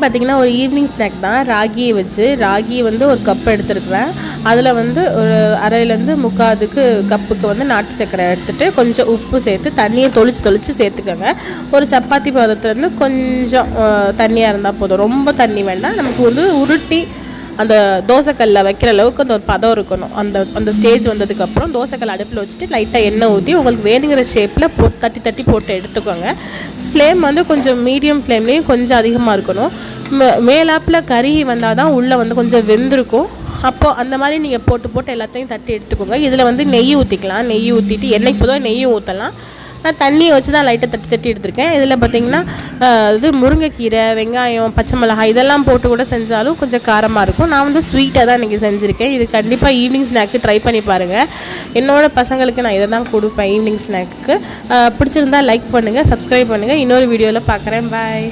பார்த்திங்கன்னா ஒரு evening snack தான். ராகியை வச்சு ராகி வந்து ஒரு கப் எடுத்துருக்குறேன். அதில் வந்து ஒரு அரையிலேருந்து முக்காதுக்கு கப்புக்கு வந்து நாட்டு சக்கரை எடுத்துகிட்டு கொஞ்சம் உப்பு சேர்த்து தண்ணியை தொளிச்சு சேர்த்துக்கோங்க. ஒரு சப்பாத்தி பதத்துலேருந்து கொஞ்சம் தண்ணியாக இருந்தால் போதும், ரொம்ப தண்ணி வேண்டாம். நமக்கு வந்து உருட்டி அந்த தோசைக்கல்லில் வைக்கிற அளவுக்கு அந்த ஒரு பதம் இருக்கணும். அந்த ஸ்டேஜ் வந்ததுக்கப்புறம் தோசைக்கல் அடுப்பில் வச்சுட்டு லைட்டாக எண்ணெய் ஊற்றி உங்களுக்கு வேணுங்கிற ஷேப்பில் தட்டி போட்டு எடுத்துக்கோங்க. ஃப்ளேம் வந்து கொஞ்சம் மீடியம் ஃப்ளேம்லேயும் கொஞ்சம் அதிகமாக இருக்கணும். மேலாப்பில் கறி வந்தால் தான் உள்ளே வந்து கொஞ்சம் வெந்திருக்கும். அப்போது அந்த மாதிரி நீங்கள் போட்டு எல்லாத்தையும் தட்டி எடுத்துக்கோங்க. இதில் வந்து நெய் ஊற்றிக்கலாம். நெய் ஊற்றிட்டு எண்ணெய்க்கு பொதுவாக நெய்யும் ஊற்றலாம். நான் தண்ணியை வச்சு தான் லைட்டாக தட்டி எடுத்திருக்கேன். இதில் பார்த்திங்கன்னா இது முருங்கைக்கீரை, வெங்காயம், பச்சை மிளகாய் இதெல்லாம் போட்டு கூட செஞ்சாலும் கொஞ்சம் காரமாக இருக்கும். நான் வந்து ஸ்வீட்டாக தான் இன்றைக்கி செஞ்சுருக்கேன். இது கண்டிப்பாக ஈவினிங் ஸ்நாக்கு ட்ரை பண்ணி பாருங்கள். என்னோடய பசங்களுக்கு நான் இதை தான் கொடுப்பேன் ஈவினிங் ஸ்நாக்கு. பிடிச்சிருந்தா லைக் பண்ணுங்கள், சப்ஸ்கிரைப் பண்ணுங்கள். இன்னொரு வீடியோவில் பார்க்குறேன். பாய்.